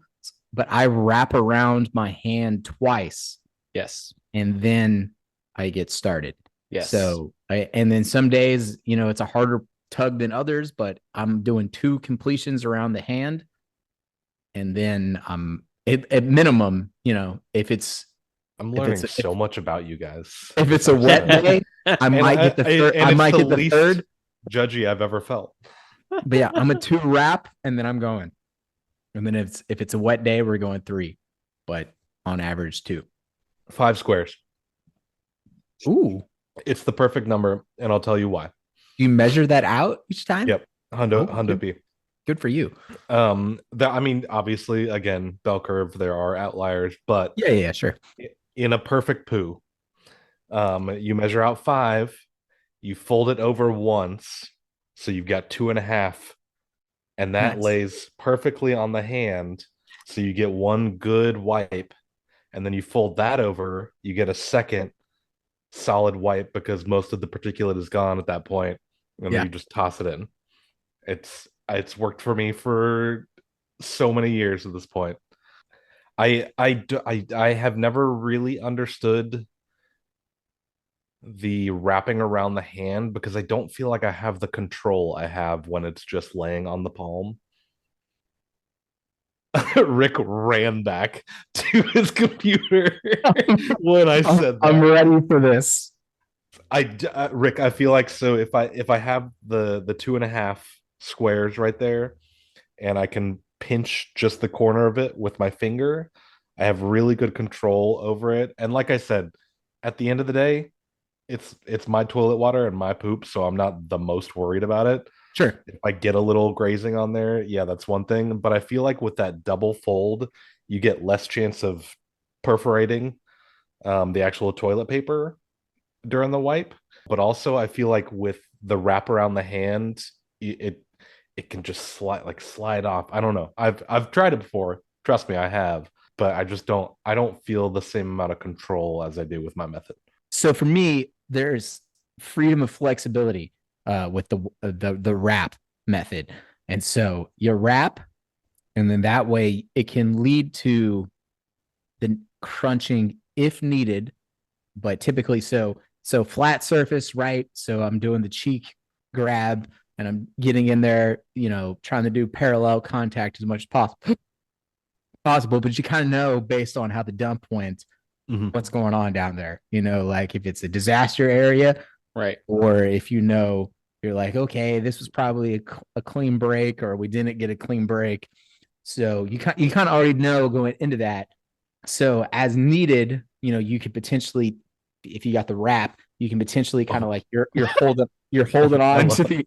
but I wrap around my hand twice Yes. and then I get started. Yes. So and then some days, it's a harder tug than others, but I'm doing 2 completions around the hand. And then at minimum, if it's I'm If learning it's- so much about you guys. if it's a wet day, I might get the third. and I it's might the get the least third. judgy I've ever felt. But yeah, I'm a 2 wrap and then I'm going. And then if it's a wet day, we're going 3, but on average 2. 5 squares. Ooh. It's the perfect number, and I'll tell you why. You measure that out each time? Yep. Hundo Oh, Hundo good. P. Good for you. That I mean, obviously, again, bell curve, there are outliers, but Yeah, sure. in a perfect poo, you measure out 5, you fold it over once, so you've got 2.5, and that Nice. lays perfectly on the hand, so you get one good wipe, and then you fold that over, you get a second solid wipe because most of the particulate is gone at that point, and Yeah. then you just toss it in. It's worked for me for so many years at this point. I have never really understood the wrapping around the hand because I don't feel like I have the control I have when it's just laying on the palm. Rick ran back to his computer when I said that. I'm ready for this. Rick, I feel like so if I have the 2.5 squares right there, and I can pinch just the corner of it with my finger, I have really good control over it. And like I said, at the end of the day, it's my toilet water and my poop, so I'm not the most worried about it. Sure. If I get a little grazing on there, yeah, that's one thing. But I feel like with that double fold, you get less chance of perforating the actual toilet paper during the wipe. But also, I feel like with the wrap around the hand, it can just slide off. I don't know. I've tried it before. Trust me, I have. But I don't feel the same amount of control as I do with my method. So for me, there's freedom of flexibility with the wrap method. And so you wrap, and then that way it can lead to the crunching if needed, but typically so flat surface, right? So I'm doing the cheek grab and I'm getting in there, trying to do parallel contact as much as possible, but you kind of know based on how the dump went what's going on down there, like if it's a disaster area, Right. or if you're like, okay, this was probably a clean break, or we didn't get a clean break. So you kind of already know going into that. So as needed, you could potentially, if you got the wrap, you can potentially kind of like you're holding on to the.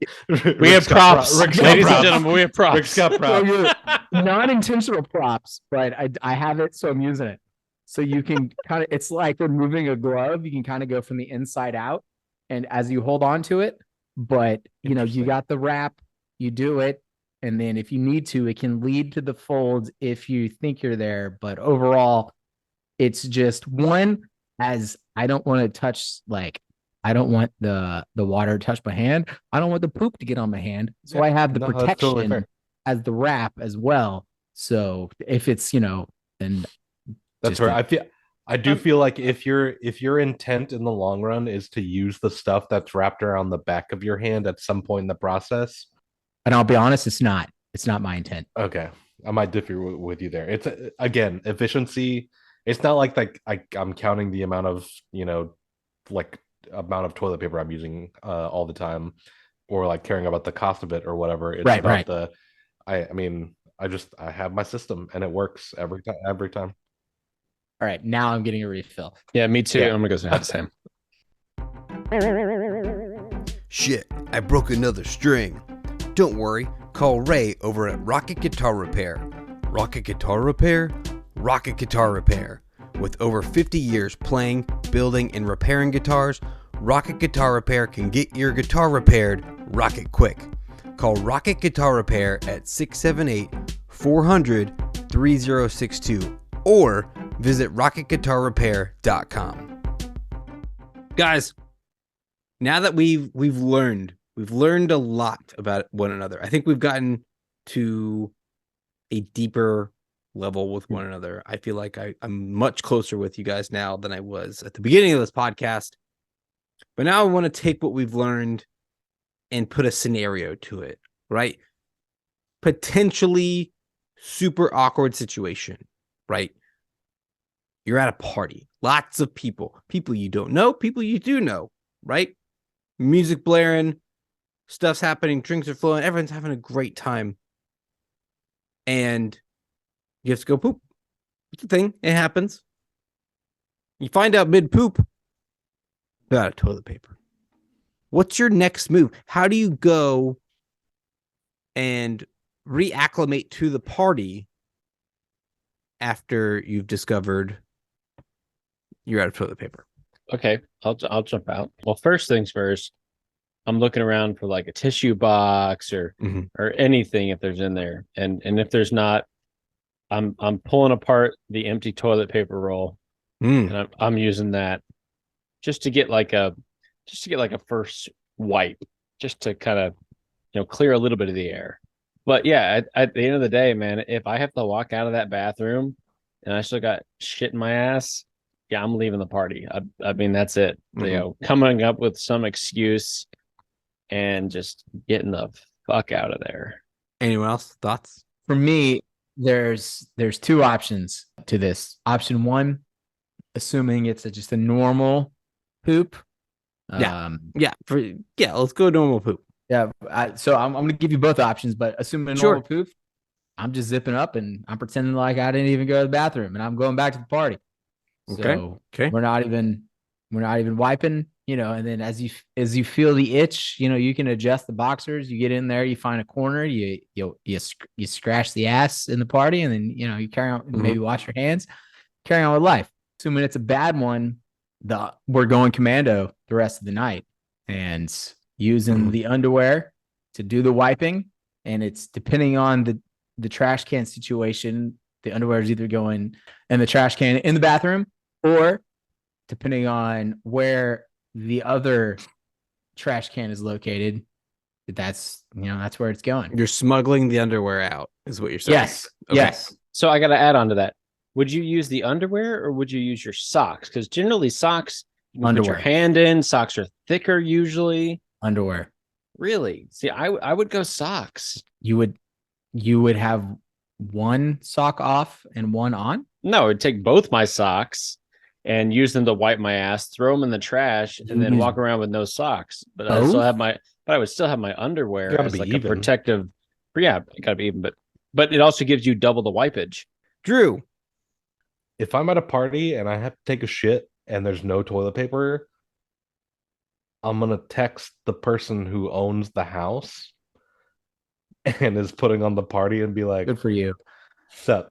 We have props, Rick's got ladies and props. gentlemen. We have props. Rick's got props. So non-intentional props, but I have it, so I'm using it. So you can kind of, it's like removing a glove. You can kind of go from the inside out, and as you hold on to it, but you got the wrap, you do it, and then if you need to, it can lead to the folds if you think you're there. But overall, it's just one, as I don't want to touch, like, I don't want the water to touch my hand. I don't want the poop to get on my hand. So I have the that's totally protection fair. as the wrap as well. So if it's, and That's right. I do feel like if your intent in the long run is to use the stuff that's wrapped around the back of your hand at some point in the process, and I'll be honest, it's not my intent. okay, I might differ with you there. It's again, efficiency. It's not like I'm counting the amount of amount of toilet paper I'm using all the time, or like caring about the cost of it or whatever. It's about the I mean, I have my system and it works every time. All right, now I'm getting a refill. Yeah, me too. Yeah. I'm gonna go the same. Shit, I broke another string. Don't worry, call Ray over at Rocket Guitar Repair. Rocket Guitar Repair? Rocket Guitar Repair. With over 50 years playing, building, and repairing guitars, Rocket Guitar Repair can get your guitar repaired rocket quick. Call Rocket Guitar Repair at 678-400-3062 or visit rocketguitarrepair.com. Guys, now that we've learned a lot about one another. I think we've gotten to a deeper level with one another. I feel like I'm much closer with you guys now than I was at the beginning of this podcast. But now I want to take what we've learned and put a scenario to it, right? Potentially super awkward situation, right? You're at a party, lots of people you don't know, people you do know, right? Music blaring, stuff's happening, drinks are flowing, everyone's having a great time. And you have to go poop. It's a thing. It happens. You find out mid-poop, you're out of toilet paper. What's your next move? How do you go and reacclimate to the party after you've discovered you're out of toilet paper? Okay, I'll jump out. Well, first things first, I'm looking around for like a tissue box or Mhm. or anything if there's in there. And if there's not, I'm pulling apart the empty toilet paper roll and I'm using that just to get like a first wipe, just to kind of clear a little bit of the air. But yeah, at the end of the day, man, if I have to walk out of that bathroom and I still got shit in my ass, yeah, I'm leaving the party. I mean, that's it. Coming up with some excuse and just getting the fuck out of there. Anyone else? Thoughts? For me, there's two options to this. Option one, assuming it's just a normal poop. Yeah. Let's go normal poop. Yeah. So I'm going to give you both options, but assuming a normal poop, I'm just zipping up and I'm pretending like I didn't even go to the bathroom and I'm going back to the party. So we're not even wiping, and then as you feel the itch, you can adjust the boxers, you get in there, you find a corner, you scratch the ass in the party, and then, you carry on, maybe wash your hands, carry on with life. Assuming it's a bad one, we're going commando the rest of the night and using the underwear to do the wiping. And it's depending on the trash can situation, the underwear is either going in the trash can in the bathroom, or depending on where the other trash can is located, that's where it's going. You're smuggling the underwear out, is what you're saying. Yes. Okay. Yes. So I got to add on to that. Would you use the underwear or would you use your socks? Because generally socks, you can put your hand in. Socks are thicker usually. Underwear. Really? See, I would go socks. You would have one sock off and one on? No, I'd take both my socks and use them to wipe my ass, throw them in the trash, and then walk around with no socks. But I would still have my underwear as like even. A protective. Yeah, it gotta be even. But it also gives you double the wipeage. Drew, if I'm at a party and I have to take a shit and there's no toilet paper, I'm gonna text the person who owns the house and is putting on the party and be like, "Good for you, sup?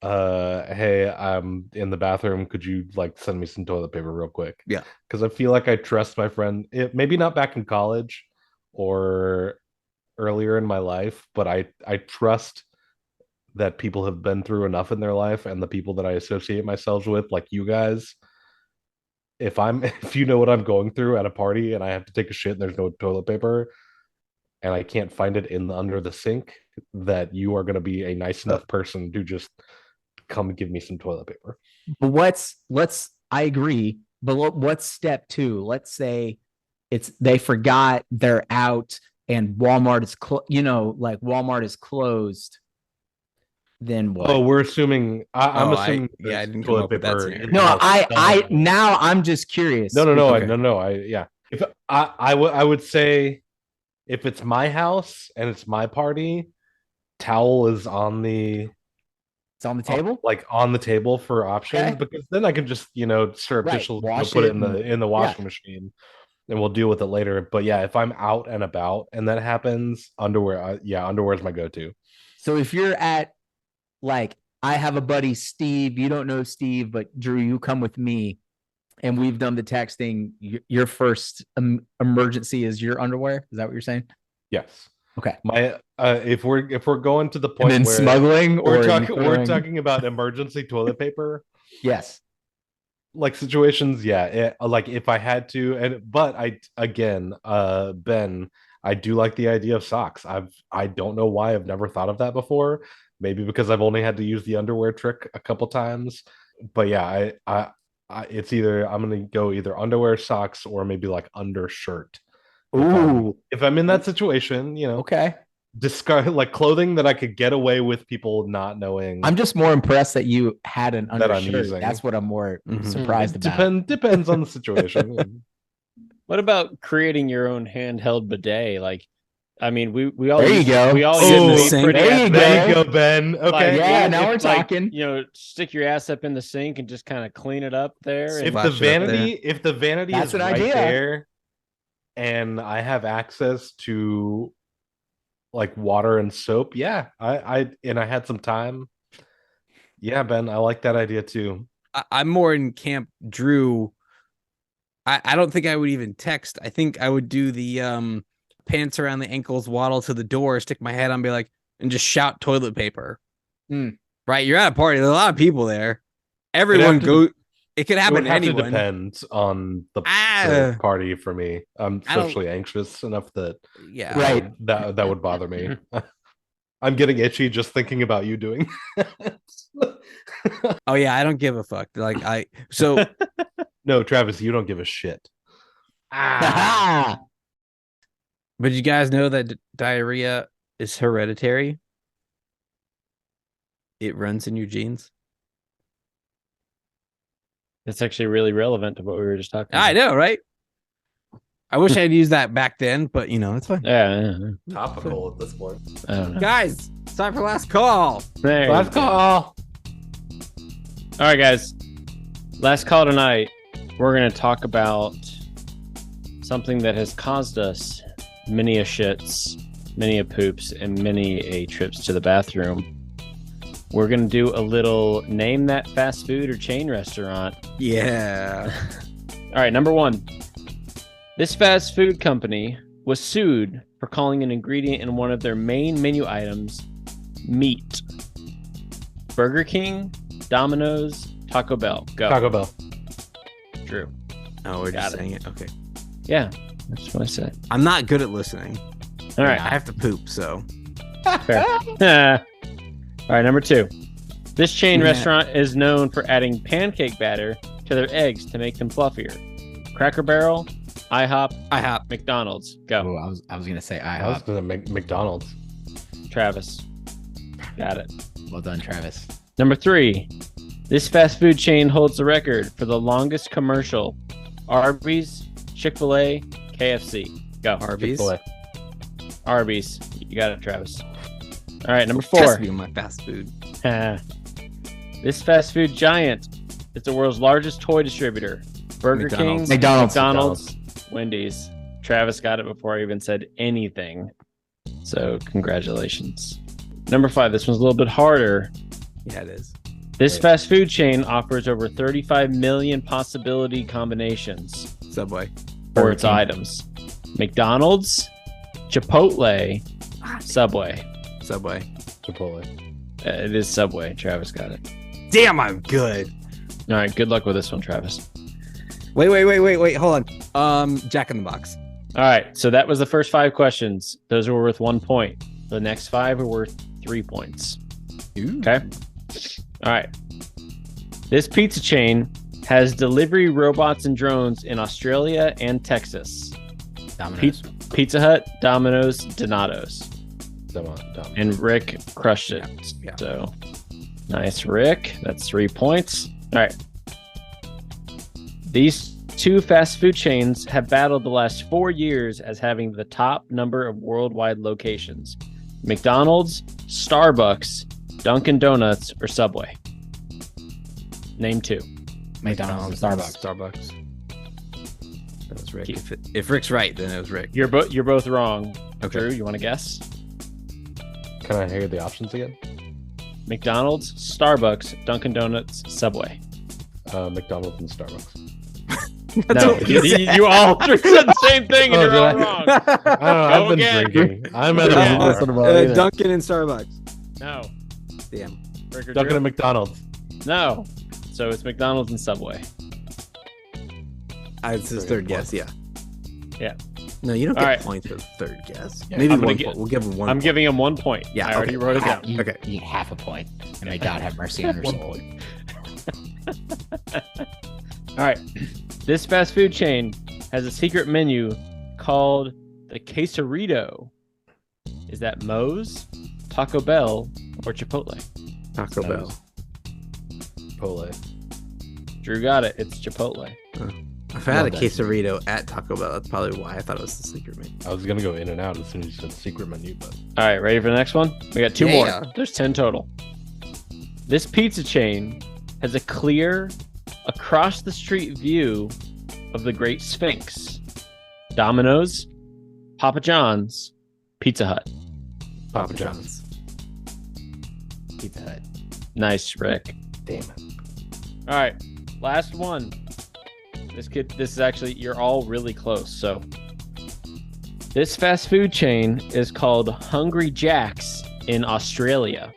Hey, I'm in the bathroom. Could you send me some toilet paper real quick?" Yeah, because I feel like I trust my friend. Maybe not back in college or earlier in my life, but I trust that people have been through enough in their life, and the people that I associate myself with, like you guys, if you know what I'm going through at a party and I have to take a shit and there's no toilet paper and I can't find it under the sink, that you are going to be a nice enough person to just come give me some toilet paper. But I agree, but what's step two? Let's say they forgot, they're out and Walmart is Walmart is closed. Then what? Oh, we're assuming. I'm assuming. I didn't come up with that scenario. No, now I'm just curious. No. If I would say, if it's my house and it's my party, towel is on the. It's on the table, on the table for options, because then I can just surreptitiously put it in the washing machine, and we'll deal with it later. But yeah, if I'm out and about and that happens, underwear. Underwear is my go-to. So if you're at I have a buddy, Steve, you don't know Steve, but Drew, you come with me and we've done the texting. Your first emergency is your underwear. Is that what you're saying? Yes. Okay. My if we're going to the point and then where smuggling, we're talking about emergency toilet paper. Yes. Situations, yeah. If I had to, but Ben, I do like the idea of socks. I don't know why I've never thought of that before. Maybe because I've only had to use the underwear trick a couple times. But yeah, I it's either I'm gonna go either underwear, socks, or maybe undershirt. Ooh. If I'm in that situation, okay. Discard clothing that I could get away with people not knowing. I'm just more impressed that you had an undershirt. That's what I'm more surprised about. Depends on the situation. What about creating your own handheld bidet? We all there you go. We all use the there you go, Ben. Okay, now we're talking. Stick your ass up in the sink and just kind of clean it up there. If the vanity that's is right there, and I have access to like water and soap, yeah, I had some time. Yeah, Ben, I like that idea too. I'm more in camp Drew. I don't think I would even text. I think I would do the pants around the ankles, waddle to the door, stick my head on, be like, and just shout toilet paper. Right? You're at a party. There's a lot of people there. Everyone go. It could happen to anyone. Depends on the party for me. I'm socially anxious enough that that would bother me. I'm getting itchy just thinking about you doing. Oh yeah, I don't give a fuck. No, Travis, you don't give a shit. But you guys know that diarrhea is hereditary? It runs in your genes. It's actually really relevant to what we were just talking about. I know, right? I wish I'd used that back then, but it's fine. Yeah. Topical at this point. I don't know. Guys, it's time for last call. Last call. All right, guys. Last call tonight. We're going to talk about something that has caused us many a shits, many a poops, and many a trips to the bathroom. We're going to do a little name that fast food or chain restaurant. Yeah. All right, number 1. This fast food company was sued for calling an ingredient in one of their main menu items meat. Burger King, Domino's, Taco Bell. Go. Taco Bell. True. Oh, we're just saying it. Okay. Yeah, that's what I said. I'm not good at listening. All right. I have to poop, so. Fair. All right, number 2. This chain restaurant is known for adding pancake batter to their eggs to make them fluffier. Cracker Barrel, IHOP, McDonald's. Go. Oh, I was gonna say I was IHOP. gonna make McDonald's. Travis. Got it. Well done, Travis. Number 3. This fast food chain holds the record for the longest commercial. Arby's, Chick-fil-A, KFC. Go. Arby's. Chick-fil-A. Arby's. You got it, Travis. All right, number 4. Has to be my fast food. This fast food giant is the world's largest toy distributor. Burger King, McDonald's. Wendy's. Travis got it before I even said anything. So congratulations. Number 5. This one's a little bit harder. Yeah, it is. This fast food chain offers over 35 million possibility combinations Subway. for its items. McDonald's, Chipotle, Subway. Chipotle. It is Subway. Travis got it. Damn, I'm good. All right, good luck with this one, Travis. Wait. Hold on. Jack in the Box. All right, so that was the first 5 questions. Those were worth 1 point. The next 5 are worth 3 points. Ooh. Okay. All right. This pizza chain has delivery robots and drones in Australia and Texas. Domino's. Pizza Hut, Domino's, Donato's. Domino's. And Rick crushed it. Yeah. So nice, Rick. That's 3 points. All right. These 2 fast food chains have battled the last 4 years as having the top number of worldwide locations. McDonald's, Starbucks, Dunkin' Donuts, or Subway. Name 2. McDonald's, Starbucks. That was Rick. If Rick's right, then it was Rick. You're both wrong. Okay. Drew, you want to guess? Can I hear the options again? McDonald's, Starbucks, Dunkin' Donuts, Subway. McDonald's and Starbucks. No, you all said the same thing and you're all wrong. I don't know. I've been again. drinking. I'm at Yeah. a bar. Dunkin' and Starbucks. No. Damn. Rick or Dunkin' Drew? and McDonald's. No. So it's McDonald's and Subway. It's his third guess, yeah. Yeah. No, you don't All get right. points for the third guess. Yeah, Maybe I'm gonna 1 get- point. We'll give him 1 I'm point. giving him 1 point. Yeah, I already okay. wrote it down. You Okay. get half a point. And may God have mercy on your soul. All right. This fast food chain has a secret menu called the Quesarito. Is that Moe's, Taco Bell, or Chipotle? Taco Bell. Chipotle. Drew got it. It's Chipotle. I've had a Love that. quesarito at Taco Bell. That's probably why I thought it was the secret menu. I was gonna go in and out as soon as you said secret menu, but All right, ready for the next one? We got 2 Yeah. more. There's 10 total. This pizza chain has a clear, across the street view of the Great Sphinx. Domino's, Papa John's, Pizza Hut. Papa John's. Pizza Hut. Nice, Rick. Damn it. All right, last one. This is actually, you're all really close. So this fast food chain is called Hungry Jack's in Australia.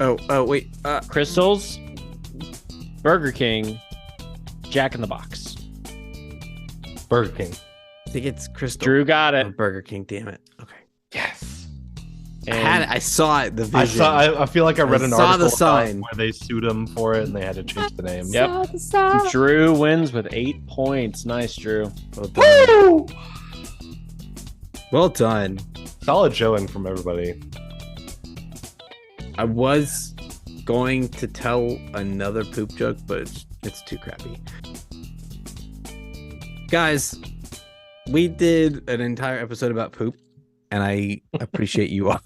Oh, wait. Crystals, Burger King, Jack in the Box. Burger King. I think it's Crystal. Drew got it. Burger King. Damn it. Okay. Yes. And I saw it. The vision. I feel like I read I an saw article the sign. where they sued him for it and they had to change the name. Yep. Drew wins with 8 points. Nice, Drew. Well done. Well done. Solid showing from everybody. I was going to tell another poop joke, but it's too crappy. Guys, we did an entire episode about poop, and I appreciate you all.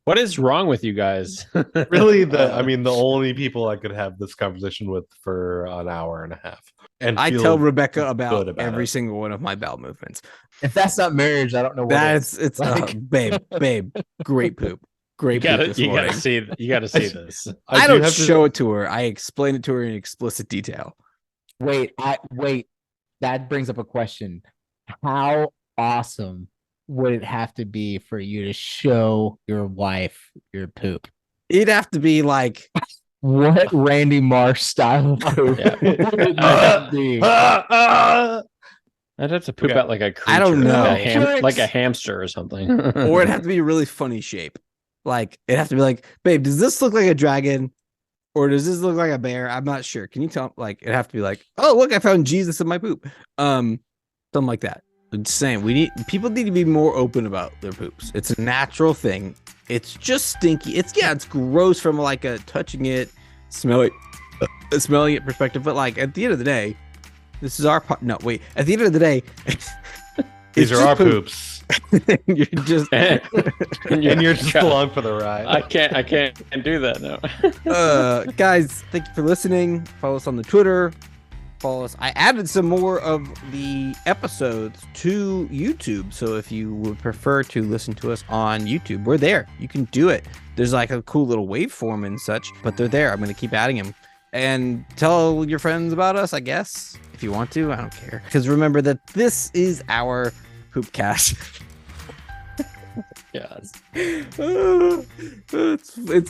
What is wrong with you guys? Really, the only people I could have this conversation with for an hour and a half. And I feel tell Rebecca good about about every it. single one of my bowel movements. If that's not marriage, I don't know what is. It's Like- babe, great poop. Great You poop gotta, this you morning. gotta see, you gotta see this. I do don't have to- show it to her. I explain it to her in explicit detail. Wait. That brings up a question. How awesome would it have to be for you to show your wife your poop? It'd have to be like, What Randy Marsh style of poop Yeah. would it have to be? I'd have to poop Okay. out like a creature, I don't know. like a hamster or something. or it'd have to be a really funny shape. Like, it'd have to be like, babe, does this look like a dragon? Or does this look like a bear? I'm not sure. Can you tell? Like, it'd have to be like, oh, look, I found Jesus in my poop. Something like that. I'm just saying, people need to be more open about their poops. It's a natural thing. It's just stinky. It's gross from like a touching it, smelling it perspective. But like at the end of the day, this is our no wait. At the end of the day, These it's are our just poops. You're just and And you're just along for the ride. I can't do that now. guys, thank you for listening. Follow us on the Twitter. Follow us. I added some more of the episodes to YouTube. So if you would prefer to listen to us on YouTube, we're there. You can do it. There's like a cool little waveform and such, but they're there. I'm going to keep adding them. And tell your friends about us, I guess, if you want to. I don't care. Because remember that this is our Poopcast. Yes. It's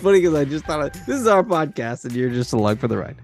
funny because I just thought this is our podcast and you're just along for the ride.